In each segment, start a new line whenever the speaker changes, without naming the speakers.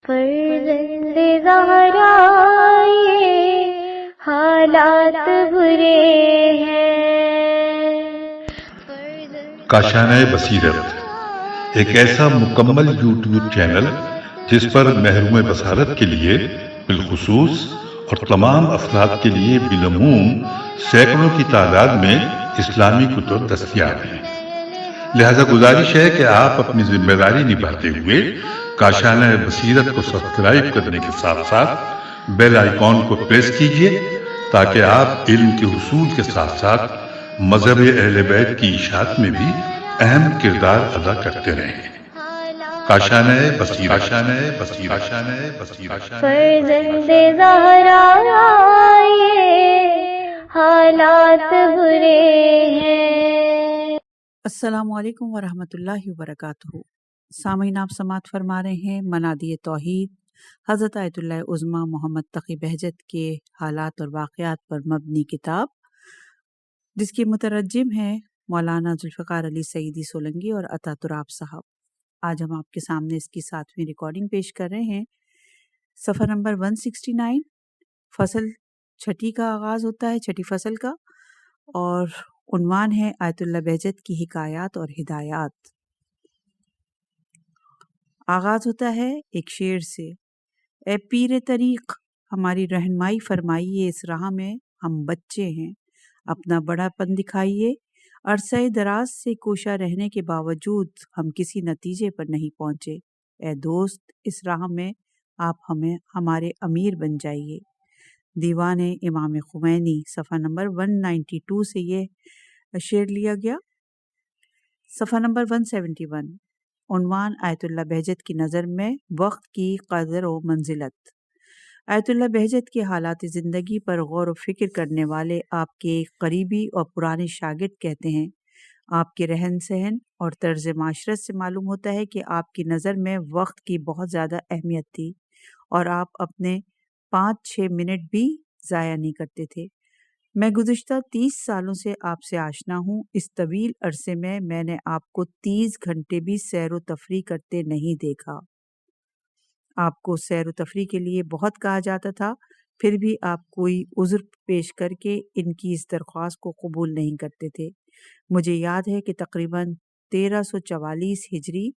فرزند زہرا یہ حالات برے ہیں۔
کاشانۂ بصیرت ایک ایسا مکمل یوٹیوب چینل جس پر محروم بصارت کے لیے بالخصوص اور تمام افراد کے لیے بالعموم سینکڑوں کی تعداد میں اسلامی کتب دستیاب ہیں۔ لہذا گزارش ہے کہ آپ اپنی ذمہ داری نبھاتے ہوئے کاشانۂ بصیرت کو سبسکرائب کرنے کے ساتھ ساتھ بیل آئیکن کو پریس کیجیے تاکہ آپ علم کے حصول کے ساتھ ساتھ مذہب اہل بیت کی اشاعت میں بھی اہم کردار ادا کرتے رہیں۔ کاشانۂ بصیرت، کاشانۂ بصیرت، کاشانۂ بصیرت۔
فرزند زہرا یہ حالات برے ہیں۔
السلام علیکم ورحمۃ اللہ وبرکاتہ۔ سامعین، آپ سماعت فرما رہے ہیں منادی توحید، حضرت آیت اللہ عظمیٰ محمد تقی بہجت کے حالات اور واقعات پر مبنی کتاب، جس کے مترجم ہیں مولانا ذوالفقار علی سعیدی سولنگی اور عطا تراب صاحب۔ آج ہم آپ کے سامنے اس کی 7ویں ریکارڈنگ پیش کر رہے ہیں۔ صفحہ نمبر 169، فصل چھٹی کا آغاز ہوتا ہے، چھٹی فصل کا، اور عنوان ہے آیت اللہ بہجت کی حکایات اور ہدایات۔ آغاز ہوتا ہے ایک شعر سے: اے پیر طریق، ہماری رہنمائی فرمائیے، اس راہ میں ہم بچے ہیں، اپنا بڑا پن دکھائیے، عرصہ دراز سے کوشاں رہنے کے باوجود ہم کسی نتیجے پر نہیں پہنچے، اے دوست اس راہ میں آپ ہمارے امیر بن جائیے۔ دیوان امام خمینی، صفحہ نمبر 192 سے یہ شعر لیا گیا۔ صفحہ نمبر 171، عنوان آیت اللہ بہجت کی نظر میں وقت کی قدر و منزلت۔ آیت اللہ بہجت کے حالات زندگی پر غور و فکر کرنے والے آپ کے ایک قریبی اور پرانے شاگرد کہتے ہیں، آپ کے رہن سہن اور طرز معاشرت سے معلوم ہوتا ہے کہ آپ کی نظر میں وقت کی بہت زیادہ اہمیت تھی اور آپ اپنے 5-6 منٹ بھی ضائع نہیں کرتے تھے۔ میں گزشتہ 30 سالوں سے آپ سے آشنا ہوں، اس طویل عرصے میں نے آپ کو 30 گھنٹے بھی سیر و تفریح کرتے نہیں دیکھا۔ آپ کو سیر و تفریح کے لیے بہت کہا جاتا تھا، پھر بھی آپ کوئی عذر پیش کر کے ان کی اس درخواست کو قبول نہیں کرتے تھے۔ مجھے یاد ہے کہ تقریباً 1344 ہجری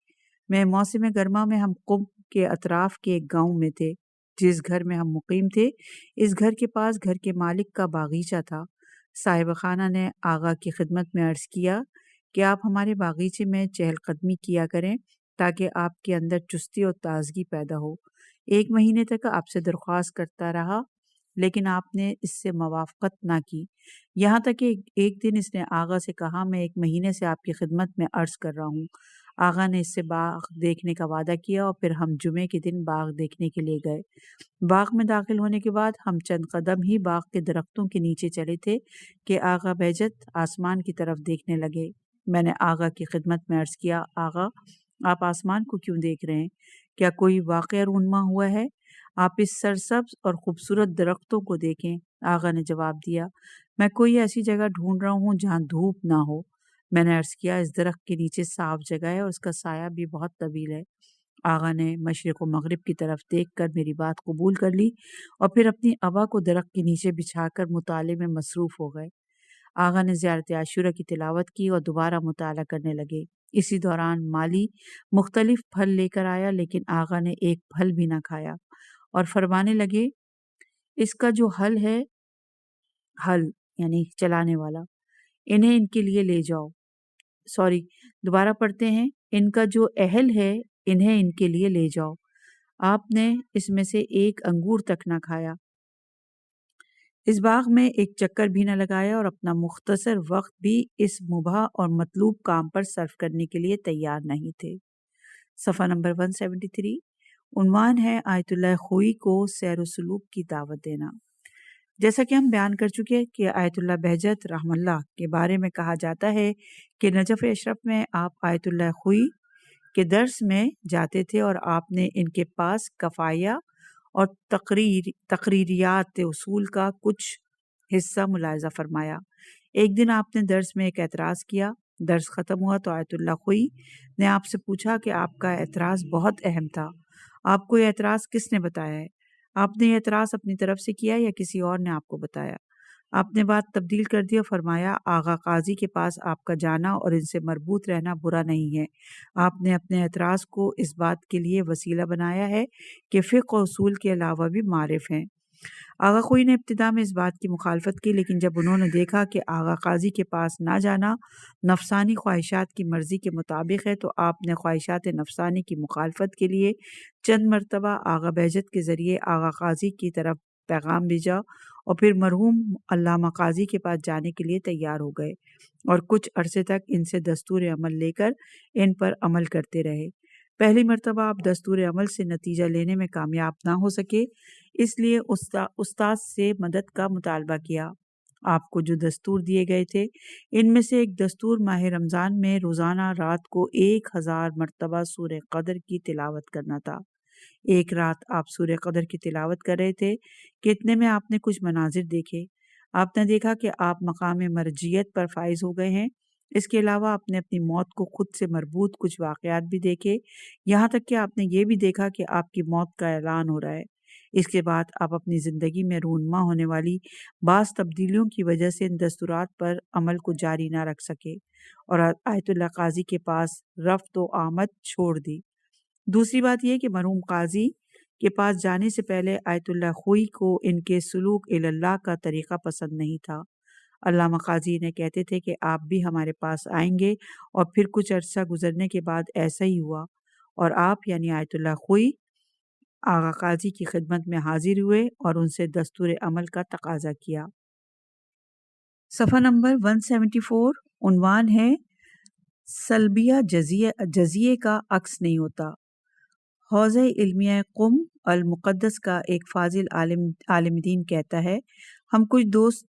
میں موسم گرما میں ہم قم کے اطراف کے ایک گاؤں میں تھے۔ جس گھر میں ہم مقیم تھے، اس گھر کے پاس گھر کے مالک کا باغیچہ تھا۔ صاحب خانہ نے آغا کی خدمت میں عرض کیا کہ آپ ہمارے باغیچے میں چہل قدمی کیا کریں تاکہ آپ کے اندر چستی اور تازگی پیدا ہو۔ 1 مہینے تک آپ سے درخواست کرتا رہا، لیکن آپ نے اس سے موافقت نہ کی، یہاں تک کہ ایک دن اس نے آغا سے کہا، میں 1 مہینے سے آپ کی خدمت میں عرض کر رہا ہوں۔ آغا نے اس سے باغ دیکھنے کا وعدہ کیا اور پھر ہم جمعے کے دن باغ دیکھنے کے لیے گئے۔ باغ میں داخل ہونے کے بعد ہم چند قدم ہی باغ کے درختوں کے نیچے چلے تھے کہ آغا بہجت آسمان کی طرف دیکھنے لگے۔ میں نے آغا کی خدمت میں عرض کیا، آغا آپ آسمان کو کیوں دیکھ رہے ہیں؟ کیا کوئی واقعہ رونما ہوا ہے؟ آپ اس سرسبز اور خوبصورت درختوں کو دیکھیں۔ آغا نے جواب دیا، میں کوئی ایسی جگہ ڈھونڈ رہا ہوں جہاں دھوپ نہ ہو۔ میں نے عرض کیا، اس درخت کے نیچے صاف جگہ ہے اور اس کا سایہ بھی بہت طویل ہے۔ آغا نے مشرق و مغرب کی طرف دیکھ کر میری بات قبول کر لی اور پھر اپنی ابا کو درخت کے نیچے بچھا کر مطالعے میں مصروف ہو گئے۔ آغا نے زیارت عاشورہ کی تلاوت کی اور دوبارہ مطالعہ کرنے لگے۔ اسی دوران مالی مختلف پھل لے کر آیا، لیکن آغا نے ایک پھل بھی نہ کھایا اور فرمانے لگے، اس کا جو حل ہے، حل یعنی چلانے والا، انہیں ان کے لیے لے جاؤ۔ دوبارہ پڑھتے ہیں، ان کا جو اہل ہے انہیں ان کے لیے لے جاؤ۔ آپ نے اس میں سے ایک انگور تک نہ کھایا، اس باغ میں ایک چکر بھی نہ لگایا اور اپنا مختصر وقت بھی اس مباح اور مطلوب کام پر صرف کرنے کے لیے تیار نہیں تھے۔ صفحہ نمبر 173، عنوان ہے آیت اللہ خوئی کو سیر و سلوک کی دعوت دینا۔ جیسا کہ ہم بیان کر چکے کہ آیت اللہ بہجت رحم اللہ کے بارے میں کہا جاتا ہے کہ نجف اشرف میں آپ آیت اللہ خوئی کے درس میں جاتے تھے اور آپ نے ان کے پاس کفایہ اور تقریریات اصول کا کچھ حصہ ملاحظہ فرمایا۔ ایک دن آپ نے درس میں ایک اعتراض کیا۔ درس ختم ہوا تو آیت اللہ خوئی نے آپ سے پوچھا کہ آپ کا اعتراض بہت اہم تھا، آپ کو یہ اعتراض کس نے بتایا ہے؟ آپ نے یہ اعتراض اپنی طرف سے کیا یا کسی اور نے آپ کو بتایا؟ آپ نے بات تبدیل کر دی اور فرمایا آغا قاضی کے پاس آپ کا جانا اور ان سے مربوط رہنا برا نہیں ہے۔ آپ نے اپنے اعتراض کو اس بات کے لیے وسیلہ بنایا ہے کہ فقہ و اصول کے علاوہ بھی معارف ہیں۔ آغا خوئی نے ابتدا میں اس بات کی مخالفت کی، لیکن جب انہوں نے دیکھا کہ آغا قاضی کے پاس نہ جانا نفسانی خواہشات کی مرضی کے مطابق ہے، تو آپ نے خواہشات نفسانی کی مخالفت کے لیے چند مرتبہ آغا بہجت کے ذریعے آغا قاضی کی طرف پیغام بھیجا اور پھر مرحوم علامہ قاضی کے پاس جانے کے لیے تیار ہو گئے اور کچھ عرصے تک ان سے دستور عمل لے کر ان پر عمل کرتے رہے۔ پہلی مرتبہ آپ دستور عمل سے نتیجہ لینے میں کامیاب نہ ہو سکے، اس لیے استاد سے مدد کا مطالبہ کیا۔ آپ کو جو دستور دیے گئے تھے ان میں سے ایک دستور ماہ رمضان میں روزانہ رات کو 1000 مرتبہ سورہ قدر کی تلاوت کرنا تھا۔ ایک رات آپ سورہ قدر کی تلاوت کر رہے تھے کہ اتنے میں آپ نے کچھ مناظر دیکھے۔ آپ نے دیکھا کہ آپ مقام مرجیت پر فائز ہو گئے ہیں۔ اس کے علاوہ آپ نے اپنی موت کو خود سے مربوط کچھ واقعات بھی دیکھے، یہاں تک کہ آپ نے یہ بھی دیکھا کہ آپ کی موت کا اعلان ہو رہا ہے۔ اس کے بعد آپ اپنی زندگی میں رونما ہونے والی بعض تبدیلیوں کی وجہ سے ان دستورات پر عمل کو جاری نہ رکھ سکے اور آیت اللہ قاضی کے پاس رفت و آمد چھوڑ دی۔ دوسری بات یہ کہ مرحوم قاضی کے پاس جانے سے پہلے آیت اللہ خوئی کو ان کے سلوک اللہ کا طریقہ پسند نہیں تھا۔ علامہ قاضی نے کہتے تھے کہ آپ بھی ہمارے پاس آئیں گے، اور پھر کچھ عرصہ گزرنے کے بعد ایسا ہی ہوا اور آپ یعنی آیت اللہ خوئی آغا قاضی کی خدمت میں حاضر ہوئے اور ان سے دستور عمل کا تقاضا کیا۔ صفحہ نمبر 174 عنوان ہے سلبیہ جزیے کا عکس نہیں ہوتا۔ حوزہ علمیہ قم المقدس کا ایک فاضل عالم دین کہتا ہے، ہم کچھ دوست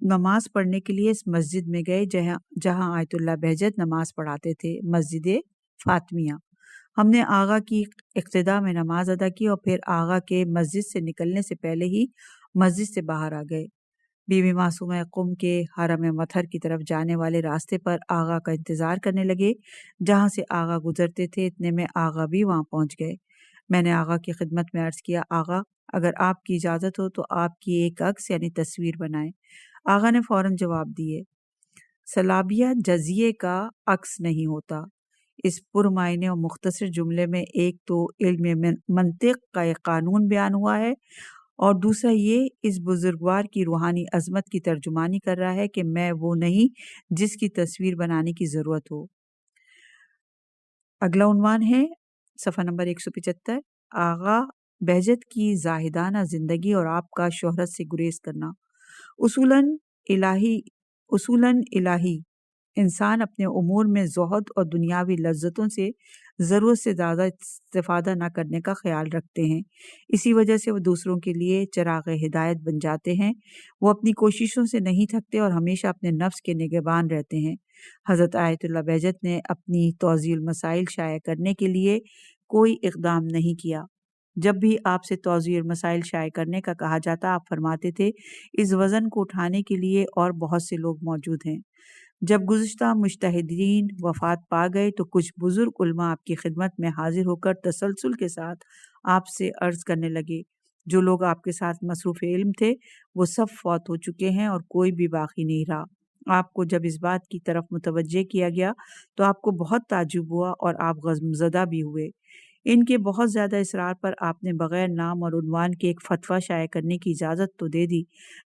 نماز پڑھنے کے لیے اس مسجد میں گئے جہاں آیت اللہ بہجت نماز پڑھاتے تھے، مسجد فاطمیہ۔ ہم نے آغا کی اقتداء میں نماز ادا کی اور پھر آغا کے مسجد سے نکلنے سے پہلے ہی مسجد سے باہر آ گئے۔ بی بی معصومہ قم کے حرم مطہر کی طرف جانے والے راستے پر آغا کا انتظار کرنے لگے۔ جہاں سے آغا گزرتے تھے اتنے میں آغا بھی وہاں پہنچ گئے۔ میں نے آغا کی خدمت میں عرض کیا، آغا اگر آپ کی اجازت ہو تو آپ کی ایک عکس یعنی تصویر بنائیں۔ آغا نے فوراً جواب دیے، سلابیہ جزیے کا عکس نہیں ہوتا۔ اس پرمعنی اور مختصر جملے میں ایک تو علم منطق کا ایک قانون بیان ہوا ہے اور دوسرا یہ اس بزرگوار کی روحانی عظمت کی ترجمانی کر رہا ہے کہ میں وہ نہیں جس کی تصویر بنانے کی ضرورت ہو۔ اگلا عنوان ہے صفحہ نمبر 175 آغا بہجت کی زاہدانہ زندگی اور آپ کا شہرت سے گریز کرنا۔ اصولاً الہی انسان اپنے امور میں زہد اور دنیاوی لذتوں سے ضرورت سے زیادہ استفادہ نہ کرنے کا خیال رکھتے ہیں، اسی وجہ سے وہ دوسروں کے لیے چراغ ہدایت بن جاتے ہیں۔ وہ اپنی کوششوں سے نہیں تھکتے اور ہمیشہ اپنے نفس کے نگہبان رہتے ہیں۔ حضرت آیت اللہ بہجت نے اپنی توضیح المسائل شائع کرنے کے لیے کوئی اقدام نہیں کیا۔ جب بھی آپ سے توضیح المسائل شائع کرنے کا کہا جاتا آپ فرماتے تھے، اس وزن کو اٹھانے کے لیے اور بہت سے لوگ موجود ہیں۔ جب گزشتہ مجتہدین وفات پا گئے تو کچھ بزرگ علماء آپ کی خدمت میں حاضر ہو کر تسلسل کے ساتھ آپ سے عرض کرنے لگے، جو لوگ آپ کے ساتھ مصروف علم تھے وہ سب فوت ہو چکے ہیں اور کوئی بھی باقی نہیں رہا۔ آپ کو جب اس بات کی طرف متوجہ کیا گیا تو آپ کو بہت تعجب ہوا اور آپ غمزدہ بھی ہوئے۔ ان کے بہت زیادہ اصرار پر آپ نے بغیر نام اور عنوان کے ایک فتویٰ شائع کرنے کی اجازت تو دے دی،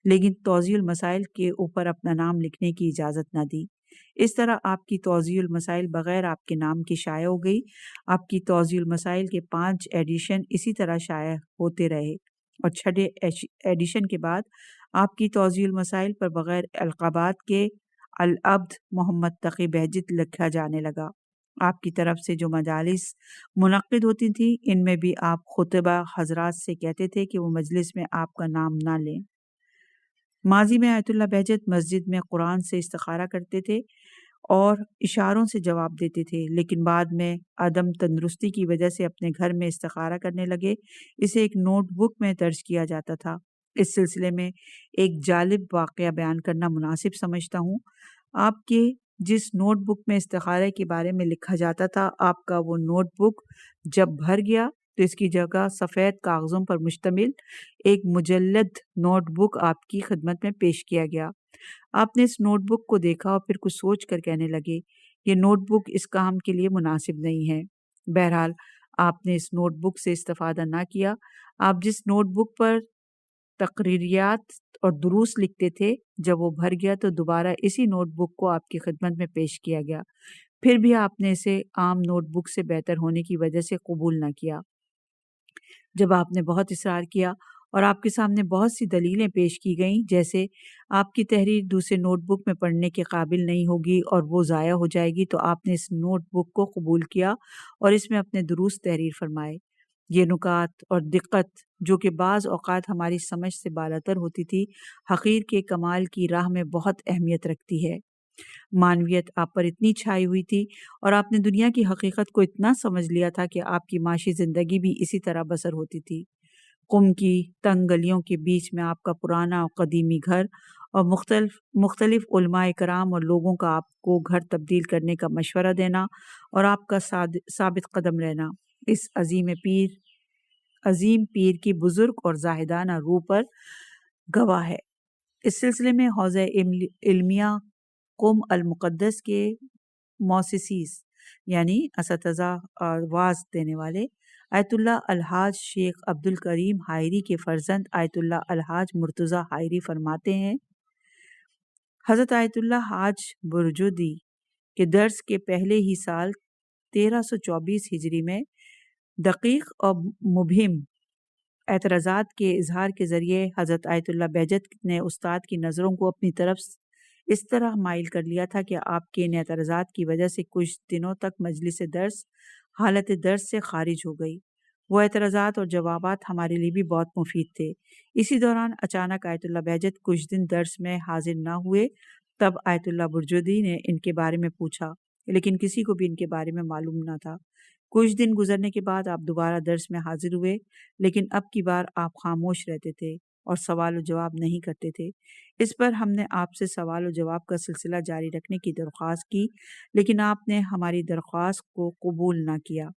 لیکن توضیح المسائل کے اوپر اپنا نام لکھنے کی اجازت نہ دی۔ اس طرح آپ کی توضیح المسائل بغیر آپ کے نام کی شائع ہو گئی۔ آپ کی توضیح المسائل کے 5 ایڈیشن اسی طرح شائع ہوتے رہے اور 6 ایڈیشن کے بعد آپ کی توضیح المسائل پر بغیر القابات کے العبد محمد تقی بہجت لکھا جانے لگا۔ آپ کی طرف سے جو مجالس منعقد ہوتی تھیں ان میں بھی آپ خطبہ حضرات سے کہتے تھے کہ وہ مجلس میں آپ کا نام نہ لیں۔ ماضی میں آیت اللہ بہجت مسجد میں قرآن سے استخارہ کرتے تھے اور اشاروں سے جواب دیتے تھے، لیکن بعد میں عدم تندرستی کی وجہ سے اپنے گھر میں استخارہ کرنے لگے۔ اسے ایک نوٹ بک میں درج کیا جاتا تھا۔ اس سلسلے میں ایک جالب واقعہ بیان کرنا مناسب سمجھتا ہوں۔ آپ کے جس نوٹ بک میں استخارے کے بارے میں لکھا جاتا تھا، آپ کا وہ نوٹ بک جب بھر گیا تو اس کی جگہ سفید کاغذوں پر مشتمل ایک مجلد نوٹ بک آپ کی خدمت میں پیش کیا گیا۔ آپ نے اس نوٹ بک کو دیکھا اور پھر کچھ سوچ کر کہنے لگے، یہ نوٹ بک اس کام کے لیے مناسب نہیں ہے۔ بہرحال آپ نے اس نوٹ بک سے استفادہ نہ کیا۔ آپ جس نوٹ بک پر تقریریات اور دروس لکھتے تھے، جب وہ بھر گیا تو دوبارہ اسی نوٹ بک کو آپ کی خدمت میں پیش کیا گیا، پھر بھی آپ نے اسے عام نوٹ بک سے بہتر ہونے کی وجہ سے قبول نہ کیا۔ جب آپ نے بہت اصرار کیا اور آپ کے سامنے بہت سی دلیلیں پیش کی گئیں، جیسے آپ کی تحریر دوسرے نوٹ بک میں پڑھنے کے قابل نہیں ہوگی اور وہ ضائع ہو جائے گی، تو آپ نے اس نوٹ بک کو قبول کیا اور اس میں اپنے دروس تحریر فرمائے۔ یہ نکات اور دقت جو کہ بعض اوقات ہماری سمجھ سے بالاتر ہوتی تھی، حقیر کے کمال کی راہ میں بہت اہمیت رکھتی ہے۔ معنویت آپ پر اتنی چھائی ہوئی تھی اور آپ نے دنیا کی حقیقت کو اتنا سمجھ لیا تھا کہ آپ کی معاشی زندگی بھی اسی طرح بسر ہوتی تھی۔ قم کی تنگ گلیوں کے بیچ میں آپ کا پرانا اور قدیمی گھر اور مختلف علماء کرام اور لوگوں کا آپ کو گھر تبدیل کرنے کا مشورہ دینا اور آپ کا ثابت قدم رہنا اس عظیم پیر کی بزرگ اور زاہدانہ روح پر گواہ ہے۔ اس سلسلے میں حوزہ علمیہ قم المقدس کے موسسیس یعنی اساتذہ اور واعظ دینے والے آیت اللہ الحاج شیخ عبد الکریم حائری کے فرزند آیت اللہ الحاج مرتضیٰ حائری فرماتے ہیں، حضرت آیت اللہ حاج برجودی کے درس کے پہلے ہی سال 1324 ہجری میں دقیق اور مبہم اعتراضات کے اظہار کے ذریعے حضرت آیت اللہ بہجت نے استاد کی نظروں کو اپنی طرف اس طرح مائل کر لیا تھا کہ آپ کے ان اعتراضات کی وجہ سے کچھ دنوں تک مجلس درس حالت درس سے خارج ہو گئی۔ وہ اعتراضات اور جوابات ہمارے لیے بھی بہت مفید تھے۔ اسی دوران اچانک آیت اللہ بہجت کچھ دن درس میں حاضر نہ ہوئے۔ تب آیت اللہ برجودی نے ان کے بارے میں پوچھا، لیکن کسی کو بھی ان کے بارے میں معلوم نہ تھا۔ کچھ دن گزرنے کے بعد آپ دوبارہ درس میں حاضر ہوئے، لیکن اب کی بار آپ خاموش رہتے تھے اور سوال و جواب نہیں کرتے تھے۔ اس پر ہم نے آپ سے سوال و جواب کا سلسلہ جاری رکھنے کی درخواست کی، لیکن آپ نے ہماری درخواست کو قبول نہ کیا۔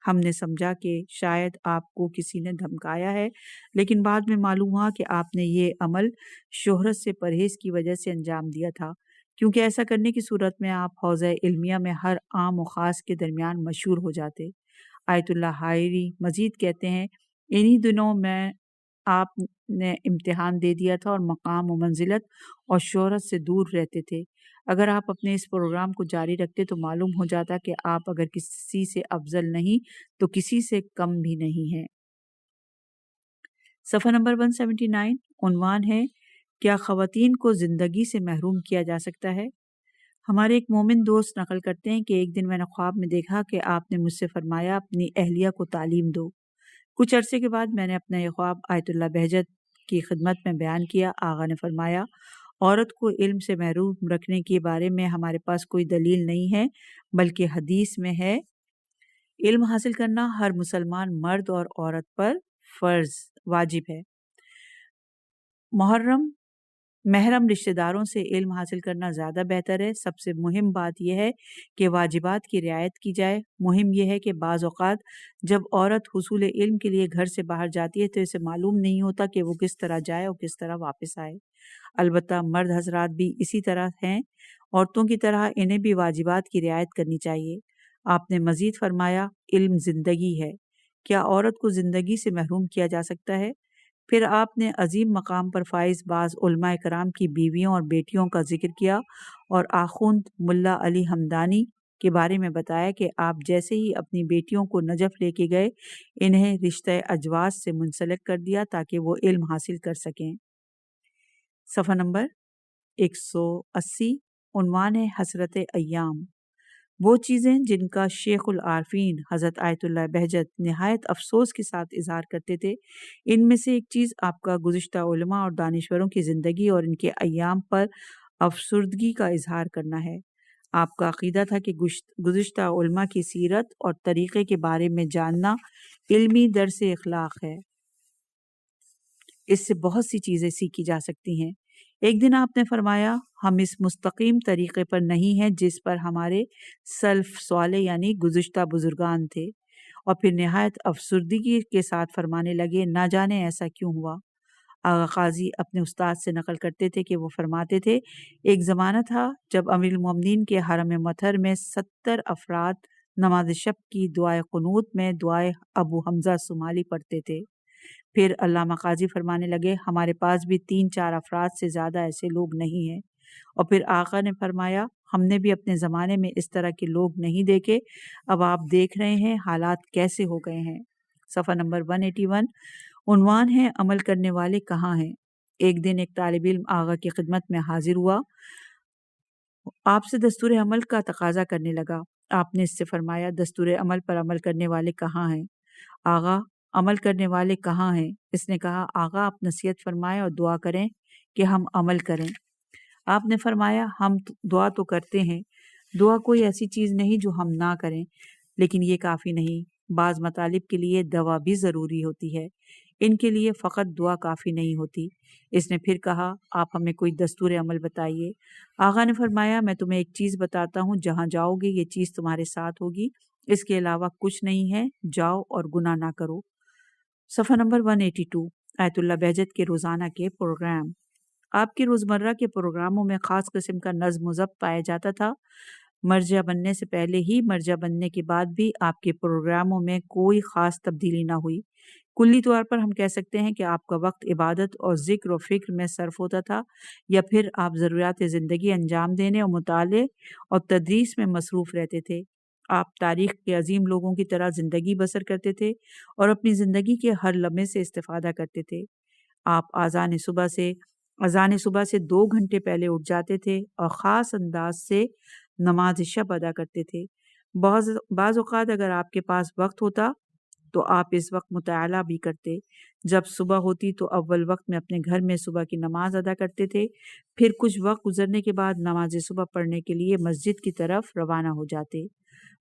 ہم نے سمجھا کہ شاید آپ کو کسی نے دھمکایا ہے، لیکن بعد میں معلوم ہوا کہ آپ نے یہ عمل شہرت سے پرہیز کی وجہ سے انجام دیا تھا، کیونکہ ایسا کرنے کی صورت میں آپ حوزہ علمیہ میں ہر عام و خاص کے درمیان مشہور ہو جاتے۔ آیت اللہ حائری مزید کہتے ہیں، انہی دنوں میں آپ نے امتحان دے دیا تھا اور مقام و منزلت اور شہرت سے دور رہتے تھے۔ اگر آپ اپنے اس پروگرام کو جاری رکھتے تو معلوم ہو جاتا کہ آپ اگر کسی سے افضل نہیں تو کسی سے کم بھی نہیں ہیں۔ صفحہ نمبر 179 عنوان ہے، کیا خواتین کو زندگی سے محروم کیا جا سکتا ہے؟ ہمارے ایک مومن دوست نقل کرتے ہیں کہ ایک دن میں نے خواب میں دیکھا کہ آپ نے مجھ سے فرمایا اپنی اہلیہ کو تعلیم دو۔ کچھ عرصے کے بعد میں نے اپنا یہ خواب آیت اللہ بہجت کی خدمت میں بیان کیا۔ آغا نے فرمایا، عورت کو علم سے محروم رکھنے کے بارے میں ہمارے پاس کوئی دلیل نہیں ہے، بلکہ حدیث میں ہے، علم حاصل کرنا ہر مسلمان مرد اور عورت پر فرض واجب ہے۔ محرم رشتہ داروں سے علم حاصل کرنا زیادہ بہتر ہے۔ سب سے مہم بات یہ ہے کہ واجبات کی رعایت کی جائے۔ مہم یہ ہے کہ بعض اوقات جب عورت حصول علم کے لیے گھر سے باہر جاتی ہے تو اسے معلوم نہیں ہوتا کہ وہ کس طرح جائے اور کس طرح واپس آئے۔ البتہ مرد حضرات بھی اسی طرح ہیں، عورتوں کی طرح انہیں بھی واجبات کی رعایت کرنی چاہیے۔ آپ نے مزید فرمایا، علم زندگی ہے، کیا عورت کو زندگی سے محروم کیا جا سکتا ہے؟ پھر آپ نے عظیم مقام پر فائز بعض علماء کرام کی بیویوں اور بیٹیوں کا ذکر کیا اور آخوند ملا علی حمدانی کے بارے میں بتایا کہ آپ جیسے ہی اپنی بیٹیوں کو نجف لے کے گئے، انہیں رشتہ اجواز سے منسلک کر دیا تاکہ وہ علم حاصل کر سکیں۔ صفحہ نمبر 180 عنوان ہے، حسرت ایام، وہ چیزیں جن کا شیخ العارفین حضرت آیت اللہ بہجت نہایت افسوس کے ساتھ اظہار کرتے تھے۔ ان میں سے ایک چیز آپ کا گزشتہ علماء اور دانشوروں کی زندگی اور ان کے ایام پر افسردگی کا اظہار کرنا ہے۔ آپ کا عقیدہ تھا کہ گزشتہ علماء کی سیرت اور طریقے کے بارے میں جاننا علمی درس اخلاق ہے۔ اس سے بہت سی چیزیں سیکھی جا سکتی ہیں۔ ایک دن آپ نے فرمایا، ہم اس مستقیم طریقے پر نہیں ہیں جس پر ہمارے سلف صالح یعنی گزشتہ بزرگان تھے، اور پھر نہایت افسردگی کے ساتھ فرمانے لگے، نہ جانے ایسا کیوں ہوا۔ آغا قاضی اپنے استاد سے نقل کرتے تھے کہ وہ فرماتے تھے، ایک زمانہ تھا جب امیر المومنین کے حرم مطہر میں 70 افراد نماز شب کی دعائے قنوت میں دعائے ابو حمزہ صومالی پڑھتے تھے۔ پھر علامہ قاضی فرمانے لگے، ہمارے پاس بھی 3-4 افراد سے زیادہ ایسے لوگ نہیں ہیں۔ اور پھر آقا نے فرمایا، ہم نے بھی اپنے زمانے میں اس طرح کے لوگ نہیں دیکھے، اب آپ دیکھ رہے ہیں حالات کیسے ہو گئے ہیں۔ صفحہ نمبر 181، عنوان ہے عمل کرنے والے کہاں ہیں۔ ایک دن ایک طالب علم آقا کی خدمت میں حاضر ہوا، آپ سے دستور عمل کا تقاضا کرنے لگا۔ آپ نے اس سے فرمایا، دستور عمل پر عمل کرنے والے کہاں ہیں؟ آقا، عمل کرنے والے کہاں ہیں؟ اس نے کہا، آقا آپ نصیحت فرمائیں اور دعا کریں کہ ہم عمل کریں۔ آپ نے فرمایا، ہم دعا تو کرتے ہیں، دعا کوئی ایسی چیز نہیں جو ہم نہ کریں، لیکن یہ کافی نہیں، بعض مطالب کے لیے دوا بھی ضروری ہوتی ہے، ان کے لیے فقط دعا کافی نہیں ہوتی۔ اس نے پھر کہا، آپ ہمیں کوئی دستور عمل بتائیے۔ آقا نے فرمایا، میں تمہیں ایک چیز بتاتا ہوں، جہاں جاؤ گے یہ چیز تمہارے ساتھ ہوگی، اس کے علاوہ کچھ نہیں ہے، جاؤ اور گناہ نہ کرو۔ صفحہ نمبر 182، آیت اللہ بہجت کے روزانہ کے پروگرام۔ آپ کے روزمرہ کے پروگراموں میں خاص قسم کا نظم و ضبط پایا جاتا تھا۔ مرجع بننے سے پہلے ہی، مرجع بننے کے بعد بھی آپ کے پروگراموں میں کوئی خاص تبدیلی نہ ہوئی۔ کلی طور پر ہم کہہ سکتے ہیں کہ آپ کا وقت عبادت اور ذکر و فکر میں صرف ہوتا تھا، یا پھر آپ ضروریات زندگی انجام دینے اور مطالعے اور تدریس میں مصروف رہتے تھے۔ آپ تاریخ کے عظیم لوگوں کی طرح زندگی بسر کرتے تھے اور اپنی زندگی کے ہر لمحے سے استفادہ کرتے تھے۔ آپ اذان صبح سے 2 گھنٹے پہلے اٹھ جاتے تھے اور خاص انداز سے نماز شب ادا کرتے تھے۔ بعض اوقات اگر آپ کے پاس وقت ہوتا تو آپ اس وقت مطالعہ بھی کرتے۔ جب صبح ہوتی تو اول وقت میں اپنے گھر میں صبح کی نماز ادا کرتے تھے، پھر کچھ وقت گزرنے کے بعد نماز صبح پڑھنے کے لیے مسجد کی طرف روانہ ہو جاتے۔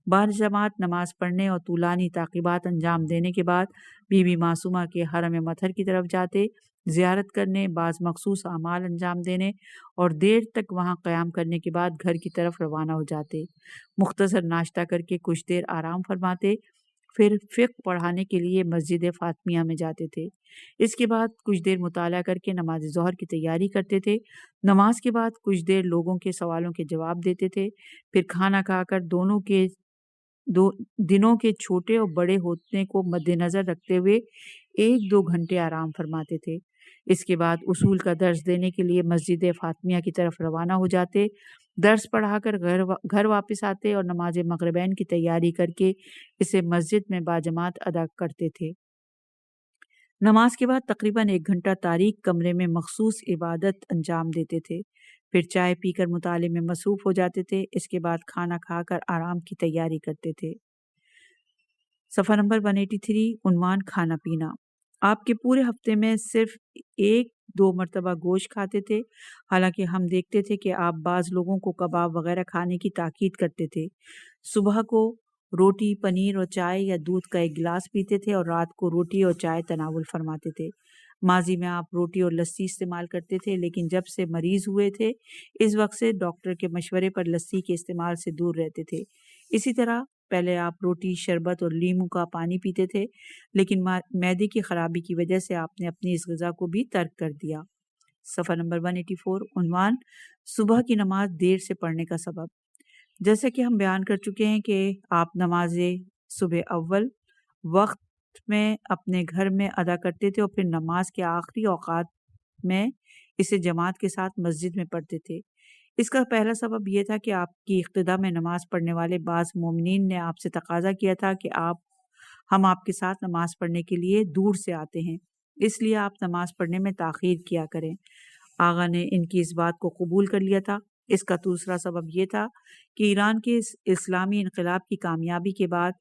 باجماعت نماز پڑھنے اور طولانی تعقیبات انجام دینے کے بعد بی بی معصومہ کے حرم مطہر کی طرف جاتے، زیارت کرنے، بعض مخصوص اعمال انجام دینے اور دیر تک وہاں قیام کرنے کے بعد گھر کی طرف روانہ ہو جاتے۔ مختصر ناشتہ کر کے کچھ دیر آرام فرماتے، پھر فقہ پڑھانے کے لیے مسجد فاطمیہ میں جاتے تھے۔ اس کے بعد کچھ دیر مطالعہ کر کے نماز ظہر کی تیاری کرتے تھے۔ نماز کے بعد کچھ دیر لوگوں کے سوالوں کے جواب دیتے تھے، پھر کھانا کھا کر دنوں کے چھوٹے اور بڑے ہونے کو مد نظر رکھتے ہوئے 1-2 گھنٹے آرام فرماتے تھے۔ اس کے بعد اصول کا درس دینے کے لیے مسجد فاطمیہ کی طرف روانہ ہو جاتے، درس پڑھا کر گھر واپس آتے اور نماز مغربین کی تیاری کر کے اسے مسجد میں باجماعت ادا کرتے تھے۔ نماز کے بعد تقریباً 1 گھنٹہ تاریک کمرے میں مخصوص عبادت انجام دیتے تھے، پھر چائے پی کر مطالعے میں مصروف ہو جاتے تھے۔ اس کے بعد کھانا کھا کر آرام کی تیاری کرتے تھے۔ صفحہ نمبر 183، عنوان کھانا پینا۔ آپ کے پورے ہفتے میں صرف 1-2 مرتبہ گوشت کھاتے تھے، حالانکہ ہم دیکھتے تھے کہ آپ بعض لوگوں کو کباب وغیرہ کھانے کی تاکید کرتے تھے۔ صبح کو روٹی، پنیر اور چائے یا دودھ کا 1 گلاس پیتے تھے اور رات کو روٹی اور چائے تناول فرماتے تھے۔ ماضی میں آپ روٹی اور لسی استعمال کرتے تھے، لیکن جب سے مریض ہوئے تھے اس وقت سے ڈاکٹر کے مشورے پر لسی کے استعمال سے دور رہتے تھے۔ اسی طرح پہلے آپ روٹی، شربت اور لیموں کا پانی پیتے تھے، لیکن معدے کی خرابی کی وجہ سے آپ نے اپنی اس غذا کو بھی ترک کر دیا۔ صفحہ نمبر 184، عنوان صبح کی نماز دیر سے پڑھنے کا سبب۔ جیسا کہ ہم بیان کر چکے ہیں کہ آپ نماز صبح اول وقت میں اپنے گھر میں ادا کرتے تھے اور پھر نماز کے آخری اوقات میں اسے جماعت کے ساتھ مسجد میں پڑھتے تھے۔ اس کا پہلا سبب یہ تھا کہ آپ کی اقتدا میں نماز پڑھنے والے بعض مومنین نے آپ سے تقاضا کیا تھا کہ ہم آپ کے ساتھ نماز پڑھنے کے لیے دور سے آتے ہیں، اس لیے آپ نماز پڑھنے میں تاخیر کیا کریں۔ آغا نے ان کی اس بات کو قبول کر لیا تھا۔ اس کا دوسرا سبب یہ تھا کہ ایران کے اسلامی انقلاب کی کامیابی کے بعد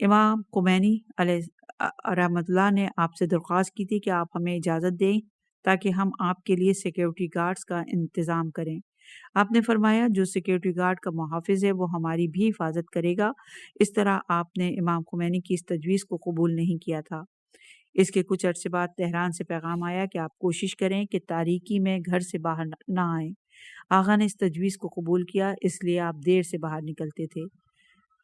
امام خمینی علیہ رحمۃ اللہ نے آپ سے درخواست کی تھی کہ آپ ہمیں اجازت دیں تاکہ ہم آپ کے لیے سیکیورٹی گارڈز کا انتظام کریں۔ آپ نے فرمایا، جو سیکیورٹی گارڈ کا محافظ ہے وہ ہماری بھی حفاظت کرے گا۔ اس طرح آپ نے امام خمینی کی اس تجویز کو قبول نہیں کیا تھا۔ اس کے کچھ عرصے بعد تہران سے پیغام آیا کہ آپ کوشش کریں کہ تاریکی میں گھر سے باہر نہ آئیں۔ آغا نے اس تجویز کو قبول کیا، اس لیے آپ دیر سے باہر نکلتے تھے۔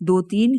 2-3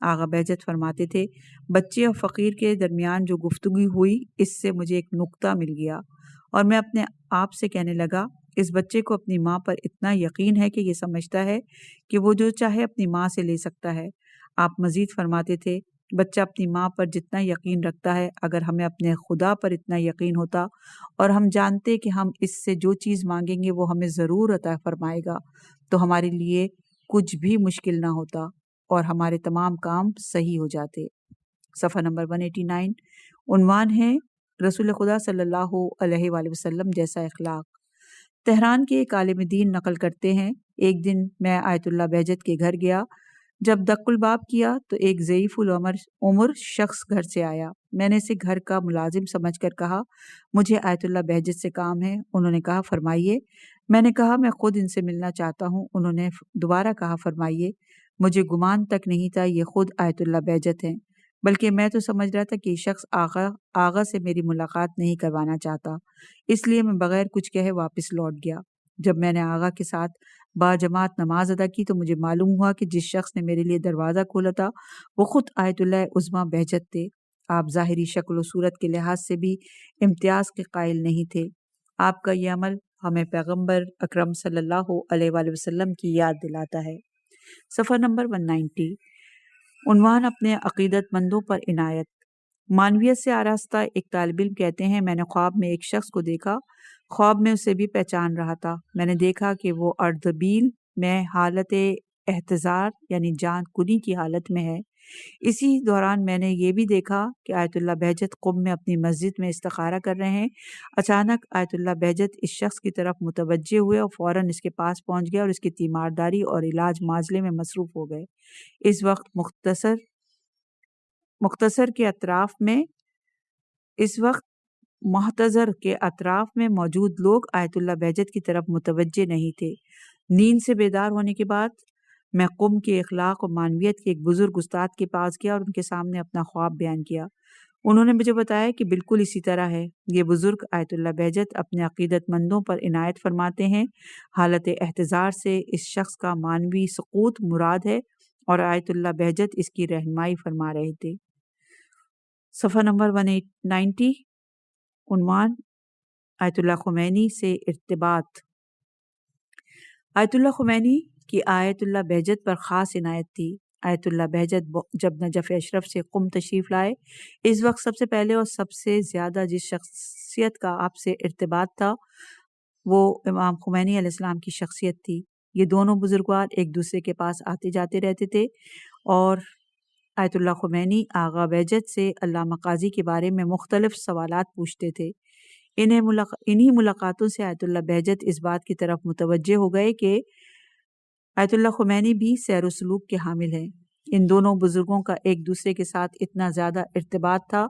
آغا بہجت فرماتے تھے بچے اور فقیر کے درمیان جو گفتگو ہوئی اس سے مجھے ایک نکتہ مل گیا اور میں اپنے آپ سے کہنے لگا اس بچے کو اپنی ماں پر اتنا یقین ہے کہ یہ سمجھتا ہے کہ وہ جو چاہے اپنی ماں سے لے سکتا ہے۔ آپ مزید فرماتے تھے بچہ اپنی ماں پر جتنا یقین رکھتا ہے اگر ہمیں اپنے خدا پر اتنا یقین ہوتا اور ہم جانتے کہ ہم اس سے جو چیز مانگیں گے وہ ہمیں ضرور عطا فرمائے گا تو ہمارے لیے کچھ بھی مشکل نہ ہوتا اور ہمارے تمام کام صحیح ہو جاتے۔ صفحہ نمبر 189 عنوان ہے رسول خدا صلی اللہ علیہ وآلہ وسلم جیسا اخلاق۔ تہران کے ایک عالم دین نقل کرتے ہیں ایک دن میں آیت اللہ بہجت کے گھر گیا، جب دق الباب کیا تو ایک ضعیف العمر شخص گھر سے آیا۔ میں نے اسے گھر کا ملازم سمجھ کر کہا مجھے آیت اللہ بہجت سے کام ہے۔ انہوں نے کہا فرمائیے۔ میں نے کہا میں خود ان سے ملنا چاہتا ہوں۔ انہوں نے دوبارہ کہا فرمائیے۔ مجھے گمان تک نہیں تھا یہ خود آیت اللہ بہجت ہیں، بلکہ میں تو سمجھ رہا تھا کہ یہ شخص آغا سے میری ملاقات نہیں کروانا چاہتا، اس لیے میں بغیر کچھ کہے واپس لوٹ گیا۔ جب میں نے آغا کے ساتھ باجماعت نماز ادا کی تو مجھے معلوم ہوا کہ جس شخص نے میرے لیے دروازہ کھولا تھا وہ خود آیت اللہ عظمیٰ بہجت تھے۔ آپ ظاہری شکل و صورت کے لحاظ سے بھی امتیاز کے قائل نہیں تھے۔ آپ کا یہ عمل ہمیں پیغمبر اکرم صلی اللہ علیہ وآلہ وسلم کی یاد دلاتا ہے۔ صفحہ نمبر 190 عنوان اپنے عقیدت مندوں پر عنایت۔ معنویت سے آراستہ ایک طالب علم کہتے ہیں میں نے خواب میں ایک شخص کو دیکھا، خواب میں اسے بھی پہچان رہا تھا۔ میں نے دیکھا کہ وہ اردبیل میں حالت احتضار یعنی جان کنی کی حالت میں ہے۔ اسی دوران میں نے یہ بھی دیکھا کہ آیت اللہ بہجت قم میں اپنی مسجد میں استخارہ کر رہے ہیں۔ اچانک آیت اللہ بہجت اس شخص کی طرف متوجہ ہوئے اور فوراً اس کے پاس پہنچ گئے اور اس کی تیمارداری اور علاج معالجے میں مصروف ہو گئے۔ اس وقت محتضر کے اطراف میں موجود لوگ آیت اللہ بہجت کی طرف متوجہ نہیں تھے۔ نیند سے بیدار ہونے کے بعد میں قم کے اخلاق و معنویت کے ایک بزرگ استاد کے پاس گیا اور ان کے سامنے اپنا خواب بیان کیا۔ انہوں نے مجھے بتایا کہ بالکل اسی طرح ہے۔ یہ بزرگ آیت اللہ بہجت اپنے عقیدت مندوں پر عنایت فرماتے ہیں۔ حالت احتضار سے اس شخص کا معنوی سقوط مراد ہے اور آیت اللہ بہجت اس کی رہنمائی فرما رہے تھے۔ صفحہ نمبر 190 عنوان آیت اللہ خمینی سے ارتباط۔ آیت اللہ خمینی کی آیت اللہ بہجت پر خاص عنایت تھی۔ آیت اللہ بہجت جب نجف اشرف سے قم تشریف لائے اس وقت سب سے پہلے اور سب سے زیادہ جس شخصیت کا آپ سے ارتباط تھا وہ امام خمینی علیہ السلام کی شخصیت تھی۔ یہ دونوں بزرگوار ایک دوسرے کے پاس آتے جاتے رہتے تھے اور آیت اللہ خمینی آغا بہجت سے علامہ قاضی کے بارے میں مختلف سوالات پوچھتے تھے۔ انہی ملاقاتوں سے آیت اللہ بہجت اس بات کی طرف متوجہ ہو گئے کہ آیت اللہ خمینی بھی سیر و سلوک کے حامل ہیں۔ ان دونوں بزرگوں کا ایک دوسرے کے ساتھ اتنا زیادہ ارتباط تھا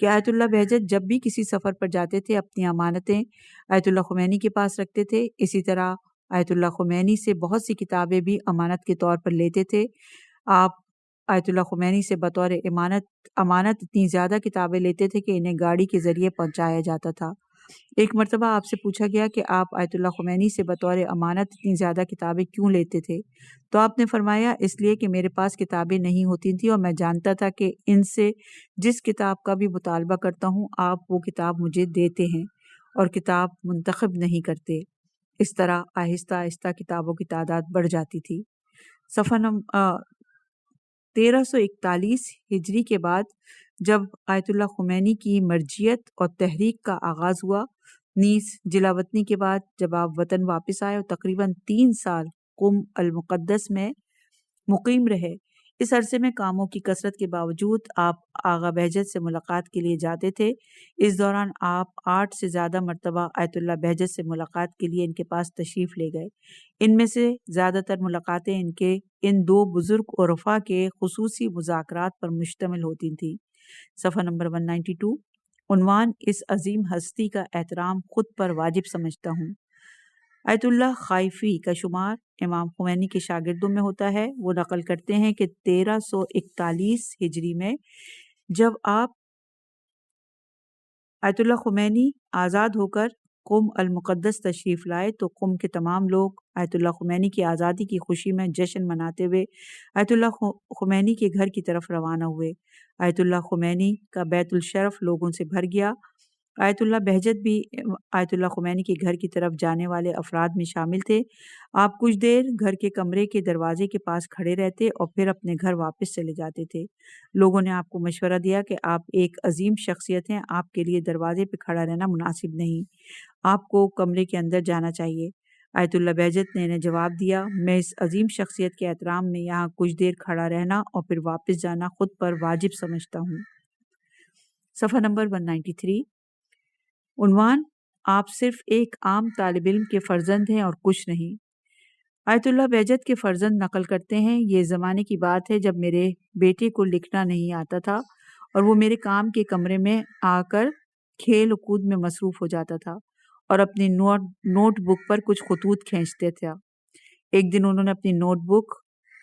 کہ آیت اللہ بہجت جب بھی کسی سفر پر جاتے تھے اپنی امانتیں آیت اللہ خمینی کے پاس رکھتے تھے۔ اسی طرح آیت اللہ خمینی سے بہت سی کتابیں بھی امانت کے طور پر لیتے تھے۔ آپ آیت اللہ خمینی سے بطور امانت اتنی زیادہ کتابیں لیتے تھے کہ انہیں گاڑی کے ذریعے پہنچایا جاتا تھا۔ ایک مرتبہ آپ سے پوچھا گیا کہ آپ آیت اللہ خمینی سے بطور امانت اتنی زیادہ کتابیں کیوں لیتے تھے؟ تو آپ نے فرمایا اس لیے کہ میرے پاس کتابیں نہیں ہوتی تھیں اور میں جانتا تھا کہ ان سے جس کتاب کا بھی مطالبہ کرتا ہوں آپ وہ کتاب مجھے دیتے ہیں اور کتاب منتخب نہیں کرتے۔ اس طرح آہستہ آہستہ کتابوں کی تعداد بڑھ جاتی تھی۔ صفحہ نمبر 1341 ہجری کے بعد جب آیت اللہ خمینی کی مرجعیت اور تحریک کا آغاز ہوا، نیز جلا وطنی کے بعد جب آپ وطن واپس آئے اور تقریباً 3 سال قم المقدس میں مقیم رہے، اس عرصے میں کاموں کی کثرت کے باوجود آپ آغا بہجت سے ملاقات کے لیے جاتے تھے۔ اس دوران آپ 8 سے زیادہ مرتبہ آیت اللہ بہجت سے ملاقات کے لیے ان کے پاس تشریف لے گئے۔ ان میں سے زیادہ تر ملاقاتیں ان دو بزرگ عرفاء کے خصوصی مذاکرات پر مشتمل ہوتی تھیں۔ صفحہ نمبر 192 عنوان اس عظیم ہستی کا احترام خود پر واجب سمجھتا ہوں۔ آیت اللہ خائفی کا شمار امام خمینی کے شاگردوں میں ہوتا ہے۔ وہ نقل کرتے ہیں کہ 1341 ہجری میں جب آپ آیت اللہ خمینی آزاد ہو کر قم المقدس تشریف لائے تو قم کے تمام لوگ آیت اللہ خمینی کی آزادی کی خوشی میں جشن مناتے ہوئے آیت اللہ خمینی کے گھر کی طرف روانہ ہوئے۔ آیت اللہ خمینی کا بیت الشرف لوگوں سے بھر گیا۔ آیت اللہ بہجت بھی آیت اللہ خمینی کے گھر کی طرف جانے والے افراد میں شامل تھے۔ آپ کچھ دیر گھر کے کمرے کے دروازے کے پاس کھڑے رہتے اور پھر اپنے گھر واپس چلے جاتے تھے۔ لوگوں نے آپ کو مشورہ دیا کہ آپ ایک عظیم شخصیت ہیں، آپ کے لیے دروازے پہ کھڑا رہنا مناسب نہیں، آپ کو کمرے کے اندر جانا چاہیے۔ آیت اللہ بہجت نے انہیں جواب دیا، میں اس عظیم شخصیت کے احترام میں یہاں کچھ دیر کھڑا رہنا اور پھر واپس جانا خود پر واجب سمجھتا ہوں۔ صفحہ نمبر 193۔ عنوان: آپ صرف ایک عام طالب علم کے فرزند ہیں اور کچھ نہیں۔ آیت اللہ بہجت کے فرزند نقل کرتے ہیں، یہ زمانے کی بات ہے جب میرے بیٹے کو لکھنا نہیں آتا تھا اور وہ میرے کام کے کمرے میں آ کر کھیل و کود میں مصروف ہو جاتا تھا اور اپنی نوٹ بک پر کچھ خطوط کھینچتے تھا۔ ایک دن انہوں نے اپنی نوٹ بک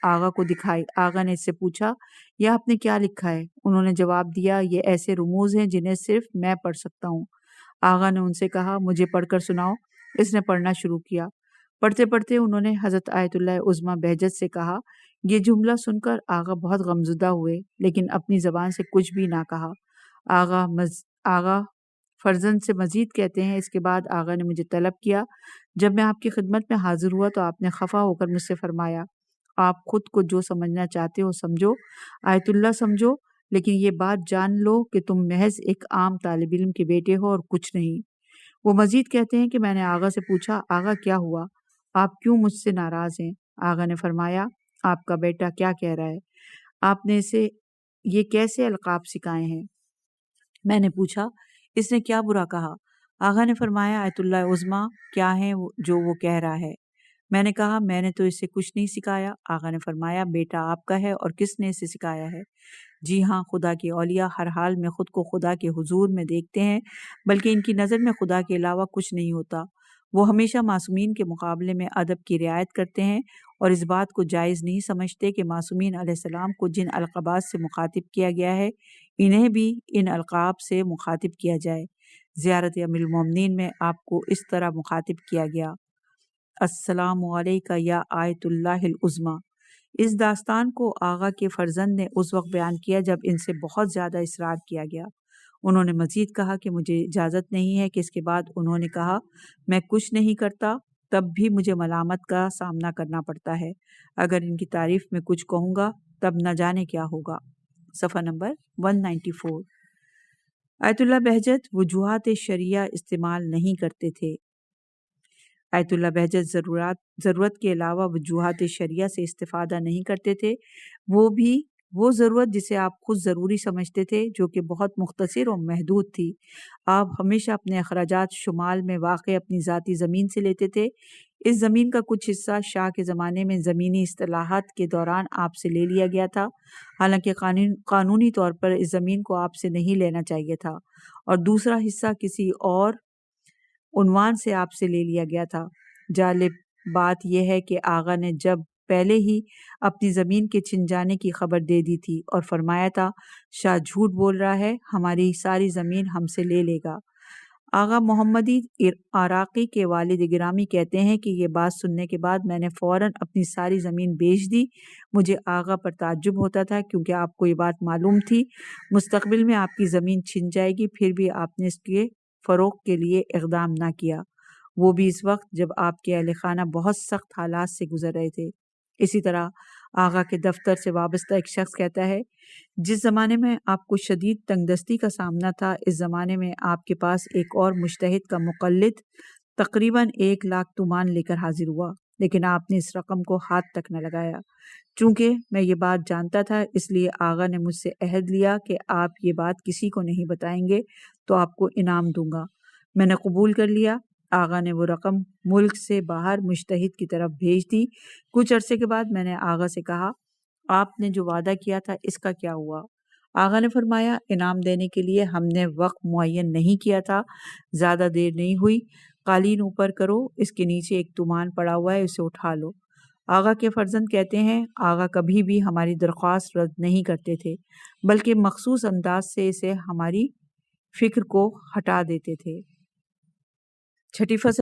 آغا کو دکھائی۔ آغا نے اس سے پوچھا، یہ آپ نے کیا لکھا ہے؟ انہوں نے جواب دیا، یہ ایسے رموز ہیں جنہیں صرف میں پڑھ سکتا ہوں۔ آغا نے ان سے کہا، مجھے پڑھ کر سناؤ۔ اس نے پڑھنا شروع کیا۔ پڑھتے پڑھتے انہوں نے حضرت آیت اللہ عظمیٰ بہجت سے کہا۔ یہ جملہ سن کر آغا بہت غمزدہ ہوئے لیکن اپنی زبان سے کچھ بھی نہ کہا۔ آغا فرزند سے مزید کہتے ہیں، اس کے بعد آغا نے مجھے طلب کیا۔ جب میں آپ کی خدمت میں حاضر ہوا تو آپ نے خفا ہو کر مجھ سے فرمایا، آپ خود کو جو سمجھنا چاہتے ہو سمجھو، آیت اللہ سمجھو، لیکن یہ بات جان لو کہ تم محض ایک عام طالب علم کے بیٹے ہو اور کچھ نہیں۔ وہ مزید کہتے ہیں کہ میں نے آغا سے پوچھا، آغا کیا ہوا؟ آپ کیوں مجھ سے ناراض ہیں؟ آغا نے فرمایا، آپ کا بیٹا کیا کہہ رہا ہے؟ آپ نے اسے یہ کیسے القاب سکھائے ہیں؟ میں نے پوچھا، اس نے کیا برا کہا؟ آغا نے فرمایا، آیت اللہ عظمیٰ کیا ہیں جو وہ کہہ رہا ہے؟ میں نے کہا، میں نے تو اسے کچھ نہیں سکھایا۔ آغا نے فرمایا، بیٹا آپ کا ہے اور کس نے اسے سکھایا ہے؟ جی ہاں، خدا کے اولیاء ہر حال میں خود کو خدا کے حضور میں دیکھتے ہیں، بلکہ ان کی نظر میں خدا کے علاوہ کچھ نہیں ہوتا۔ وہ ہمیشہ معصومین کے مقابلے میں ادب کی رعایت کرتے ہیں اور اس بات کو جائز نہیں سمجھتے کہ معصومین علیہ السلام کو جن القابات سے مخاطب کیا گیا ہے انہیں بھی ان القاب سے مخاطب کیا جائے۔ زیارت ام المومنین میں آپ کو اس طرح مخاطب کیا گیا، السلام علیکہ یا آیت اللہ العظمیٰ۔ اس داستان کو آغا کے فرزند نے اس وقت بیان کیا جب ان سے بہت زیادہ اصرار کیا گیا۔ انہوں نے مزید کہا کہ مجھے اجازت نہیں ہے کہ اس کے بعد انہوں نے کہا، میں کچھ نہیں کرتا تب بھی مجھے ملامت کا سامنا کرنا پڑتا ہے، اگر ان کی تعریف میں کچھ کہوں گا تب نہ جانے کیا ہوگا۔ صفحہ نمبر 194۔ آیت اللہ بہجت وجوہات شرعیہ استعمال نہیں کرتے تھے۔ آیت اللہ بہجت ضرورت کے علاوہ وجوہات شرعیہ سے استفادہ نہیں کرتے تھے، وہ بھی وہ ضرورت جسے آپ خود ضروری سمجھتے تھے، جو کہ بہت مختصر اور محدود تھی۔ آپ ہمیشہ اپنے اخراجات شمال میں واقع اپنی ذاتی زمین سے لیتے تھے۔ اس زمین کا کچھ حصہ شاہ کے زمانے میں زمینی اصلاحات کے دوران آپ سے لے لیا گیا تھا، حالانکہ قانونی طور پر اس زمین کو آپ سے نہیں لینا چاہیے تھا، اور دوسرا حصہ کسی اور عنوان سے آپ سے لے لیا گیا تھا۔ جالب بات یہ ہے کہ آغا نے جب پہلے ہی اپنی زمین کے چھن جانے کی خبر دے دی تھی اور فرمایا تھا، شاہ جھوٹ بول رہا ہے، ہماری ساری زمین ہم سے لے لے گا۔ آغا محمدی عراقی کے والد گرامی کہتے ہیں کہ یہ بات سننے کے بعد میں نے فوراً اپنی ساری زمین بیچ دی۔ مجھے آغا پر تعجب ہوتا تھا کیونکہ آپ کو یہ بات معلوم تھی مستقبل میں آپ کی زمین چھن جائے گی، پھر بھی آپ نے اس کے فروغ کے لیے اقدام نہ کیا، وہ بھی اس وقت جب آپ کے اہل خانہ بہت سخت حالات سے گزر رہے تھے۔ اسی طرح آغا کے دفتر سے وابستہ ایک شخص کہتا ہے، جس زمانے میں آپ کو شدید تنگ دستی کا سامنا تھا، اس زمانے میں آپ کے پاس ایک اور مجتہد کا مقلد تقریباً 1,00,000 تومان لے کر حاضر ہوا، لیکن آپ نے اس رقم کو ہاتھ تک نہ لگایا۔ چونکہ میں یہ بات جانتا تھا، اس لیے آغا نے مجھ سے عہد لیا کہ آپ یہ بات کسی کو نہیں بتائیں گے تو آپ کو انعام دوں گا۔ میں نے قبول کر لیا۔ آغا نے وہ رقم ملک سے باہر مجتہد کی طرف بھیج دی۔ کچھ عرصے کے بعد میں نے آغا سے کہا، آپ نے جو وعدہ کیا تھا اس کا کیا ہوا؟ آغا نے فرمایا، انعام دینے کے لیے ہم نے وقت معین نہیں کیا تھا، زیادہ دیر نہیں ہوئی، قالین اوپر کرو، اس کے نیچے ایک تومان پڑا ہوا ہے، اسے اٹھا لو۔ آغا کے فرزند کہتے ہیں، آغا کبھی بھی ہماری درخواست رد نہیں کرتے تھے، بلکہ مخصوص انداز سے اسے ہماری فکر کو ہٹا دیتے تھے۔ چھٹی فصل